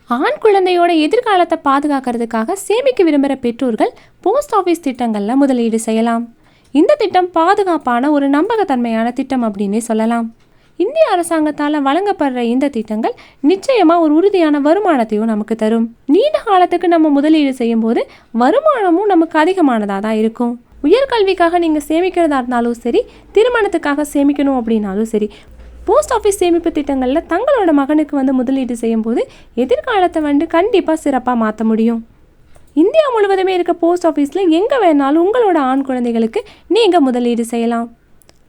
ஆண் குழந்தையோட எதிர்காலத்தை பாதுகாக்கிறதுக்காக சேமிக்க விரும்புகிற பெற்றோர்கள் போஸ்ட் ஆஃபீஸ் திட்டங்களில் முதலீடு செய்யலாம். இந்த திட்டம் பாதுகாப்பான ஒரு நம்பகத்தன்மையான திட்டம் அப்படின்னே சொல்லலாம். இந்திய அரசாங்கத்தால் வழங்கப்படுற இந்த திட்டங்கள் நிச்சயமாக ஒரு உறுதியான வருமானத்தையும் நமக்கு தரும். நீண்ட காலத்துக்கு நம்ம முதலீடு செய்யும் போது வருமானமும் நமக்கு அதிகமானதாக தான் இருக்கும். உயர்கல்விக்காக நீங்கள் சேமிக்கிறதா இருந்தாலும் சரி, திருமணத்துக்காக சேமிக்கணும் அப்படின்னாலும் சரி, போஸ்ட் ஆஃபீஸ் சேமிப்பு திட்டங்களில் தங்களோட மகனுக்கு முதலீடு செய்யும் போது எதிர்காலத்தை கண்டிப்பாக சிறப்பாக மாற்ற முடியும். இந்தியா முழுவதுமே இருக்க போஸ்ட் ஆஃபீஸில் எங்கே வேணாலும் உங்களோட ஆண் குழந்தைகளுக்கு நீங்கள் முதலீடு செய்யலாம்.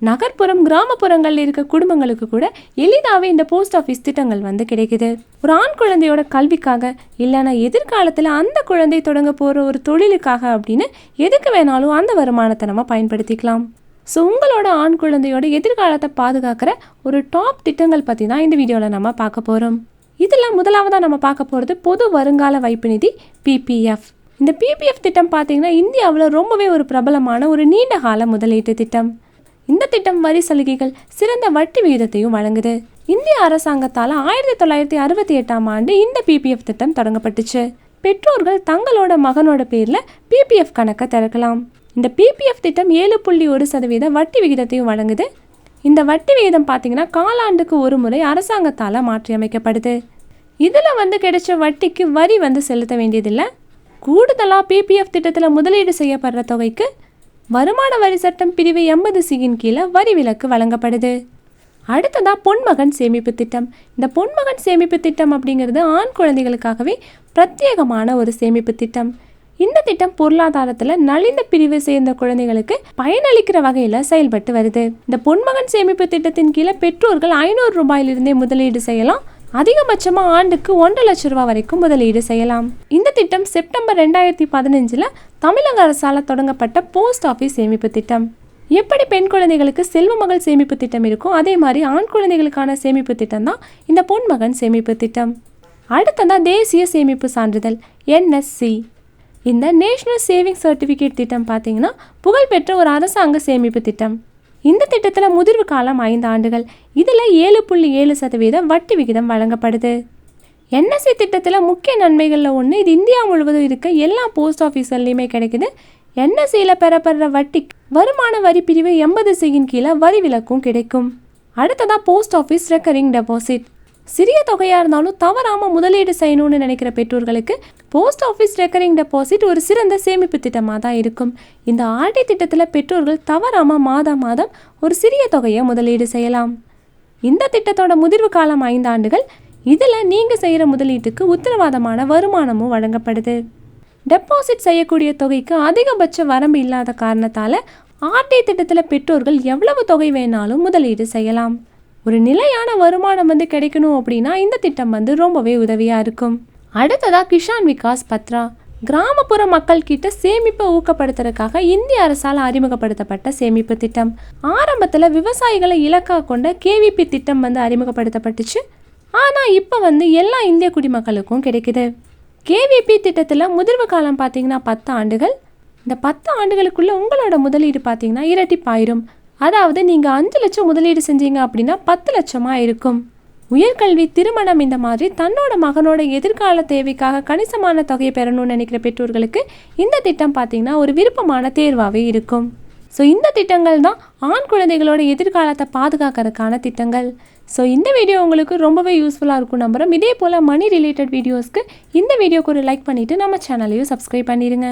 நகர்ப்புறம், கிராமப்புறங்களில் இருக்க குடும்பங்களுக்கு கூட எளிதாகவே இந்த போஸ்ட் ஆஃபீஸ் திட்டங்கள் கிடைக்குது. ஒரு ஆண் குழந்தையோட கல்விக்காக, இல்லைன்னா எதிர்காலத்தில் அந்த குழந்தை தொடங்க போகிற ஒரு தொழிலுக்காக அப்படின்னு எதுக்கு வேணாலும் அந்த வருமானத்தை நம்ம பயன்படுத்திக்கலாம். ஸோ உங்களோட ஆண் குழந்தையோட எதிர்காலத்தை பாதுகாக்கிற ஒரு டாப் திட்டங்கள் பற்றி தான் இந்த வீடியோவில் நம்ம பார்க்க போகிறோம். இதில் முதலாவதாக நம்ம பார்க்க போகிறது பொது வருங்கால வைப்பு நிதி பிபிஎஃப். இந்த பிபிஎஃப் திட்டம் பார்த்தீங்கன்னா இந்தியாவில் ரொம்பவே ஒரு பிரபலமான ஒரு நீண்ட கால முதலீட்டு திட்டம். இந்த திட்டம் வரி சலுகைகள், சிறந்த வட்டி விகிதத்தையும் வழங்குது. இந்திய அரசாங்கத்தால் 1968ஆம் ஆண்டு இந்த பிபிஎஃப் திட்டம் தொடங்கப்பட்டுச்சு. பெற்றோர்கள் தங்களோட மகனோட பேரில் பிபிஎஃப் கணக்கை திறக்கலாம். இந்த பிபிஎஃப் திட்டம் 7.1% வட்டி விகிதத்தையும் வழங்குது. இந்த வட்டி விகிதம் பார்த்தீங்கன்னா காலாண்டுக்கு ஒரு முறை அரசாங்கத்தால் மாற்றி அமைக்கப்படுது. இதில் கிடைச்ச வட்டிக்கு வரி செலுத்த வேண்டியதில்லை. கூடுதலாக பிபிஎஃப் திட்டத்தில் முதலீடு செய்யப்படுற தொகைக்கு வருமான வரி சட்டம் பிரிவு 80(c)ன் கீழே வரி விலக்கு வழங்கப்படுது. அடுத்ததாக பொன்மகன் சேமிப்பு திட்டம். இந்த பொன்மகன் சேமிப்பு திட்டம் அப்படிங்கிறது ஆண் குழந்தைகளுக்காகவே பிரத்யேகமான ஒரு சேமிப்பு திட்டம். இந்த திட்டம் பொருளாதாரத்தில் நலிந்த பிரிவை சேர்ந்த குழந்தைகளுக்கு பயனளிக்கிற வகையில் செயல்பட்டு வருது. இந்த பொன்மகன் சேமிப்பு திட்டத்தின் கீழே பெற்றோர்கள் 500 ரூபாயிலிருந்தே முதலீடு செய்யலாம். அதிகபட்சமாக ஆண்டுக்கு 1.5 லட்சம் ரூபாய் வரைக்கும் முதலீடு செய்யலாம். இந்த திட்டம் செப்டம்பர் 2015 தமிழக அரசால் தொடங்கப்பட்ட போஸ்ட் ஆஃபீஸ் சேமிப்பு திட்டம். எப்படி பெண் குழந்தைகளுக்கு செல்வ மகள் சேமிப்பு திட்டம் இருக்கும், அதே மாதிரி ஆண் குழந்தைகளுக்கான சேமிப்பு திட்டம் தான் இந்த பொன்மகன் சேமிப்பு திட்டம். அடுத்ததாக தேசிய சேமிப்பு சான்றிதழ் NSC. இந்த நேஷனல் சேவிங் சர்டிஃபிகேட் திட்டம் பார்த்தீங்கன்னா புகழ்பெற்ற ஒரு அரசாங்க சேமிப்பு திட்டம். இந்த திட்டத்தில் முதிர்வு காலம் 5 ஆண்டுகள். இதில் 7.7% வட்டி விகிதம் வழங்கப்படுது. NSC திட்டத்தில் முக்கிய நன்மைகளில் ஒன்று, இது இந்தியா முழுவதும் இருக்க எல்லா போஸ்ட் ஆஃபீஸ்லையுமே கிடைக்குது. NSCயில் பெறப்படுற வட்டி வருமான வரி பிரிவு 80(c)ன் கீழே வரி விலக்கும் கிடைக்கும். அடுத்ததாக போஸ்ட் ஆஃபீஸ் ரெக்கரிங் டெபாசிட். சிறிய தொகையாக இருந்தாலும் தவறாமல் முதலீடு செய்யணும்னு நினைக்கிற பெற்றோர்களுக்கு போஸ்ட் ஆஃபீஸ் ரெக்கரிங் டெபாசிட் ஒரு சிறந்த சேமிப்பு திட்டமாக தான் இருக்கும். இந்த ஆர்டி திட்டத்தில் பெற்றோர்கள் தவறாமல் மாதம் ஒரு சிறிய தொகையை முதலீடு செய்யலாம். இந்த திட்டத்தோட முதிர்வு காலம் 5 ஆண்டுகள். இதில் நீங்கள் செய்கிற முதலீட்டுக்கு உத்தரவாதமான வருமானமும் வழங்கப்படுது. டெபாசிட் செய்யக்கூடிய தொகைக்கு அதிகபட்ச வரம்பு இல்லாத காரணத்தால் ஆர்டி திட்டத்தில் பெற்றோர்கள் எவ்வளவு தொகை வேணாலும் முதலீடு செய்யலாம். ஒரு நிலையான வருமானம் கிடைக்கணும் அப்படின்னா இந்த திட்டம் ரொம்பவே உதவியாக இருக்கும். அடுத்ததாக கிஷான் விகாஸ் பத்ரா. கிராமப்புற மக்கள் கிட்ட சேமிப்பை ஊக்கப்படுத்துறதுக்காக இந்திய அரசால் அறிமுகப்படுத்தப்பட்ட சேமிப்பு திட்டம். ஆரம்பத்தில் விவசாயிகளை இலக்காக கொண்ட KVP திட்டம் அறிமுகப்படுத்தப்பட்டுச்சு. ஆனால் இப்போ எல்லா இந்திய குடிமக்களுக்கும் கிடைக்குது. KVP திட்டத்தில் முதிர்வு காலம் பார்த்தீங்கன்னா 10 ஆண்டுகள். இந்த 10 ஆண்டுகளுக்குள்ள உங்களோட முதலீடு பார்த்தீங்கன்னா இரட்டிப்பாயிரும். அதாவது நீங்கள் 5 லட்சம் முதலீடு செஞ்சீங்க அப்படின்னா 10 லட்சமாக இருக்கும். உயர்கல்வி, திருமணம் இந்த மாதிரி தன்னோட மகனோட எதிர்கால தேவைக்காக கணிசமான தொகையை பெறணும்னு நினைக்கிற பெற்றோர்களுக்கு இந்த திட்டம் பார்த்தீங்கன்னா ஒரு விருப்பமான தேர்வாகவே இருக்கும். ஸோ இந்த திட்டங்கள் தான் ஆண் குழந்தைகளோட எதிர்காலத்தை பாதுகாக்கிறதுக்கான திட்டங்கள். ஸோ இந்த வீடியோ உங்களுக்கு ரொம்பவே யூஸ்ஃபுல்லாக இருக்கும் நம்புகிறோம். இதே போல் மணி ரிலேட்டட் வீடியோஸ்க்கு இந்த வீடியோக்கு ஒரு லைக் பண்ணிவிட்டு நம்ம சேனலையும் சப்ஸ்கிரைப் பண்ணிடுங்க.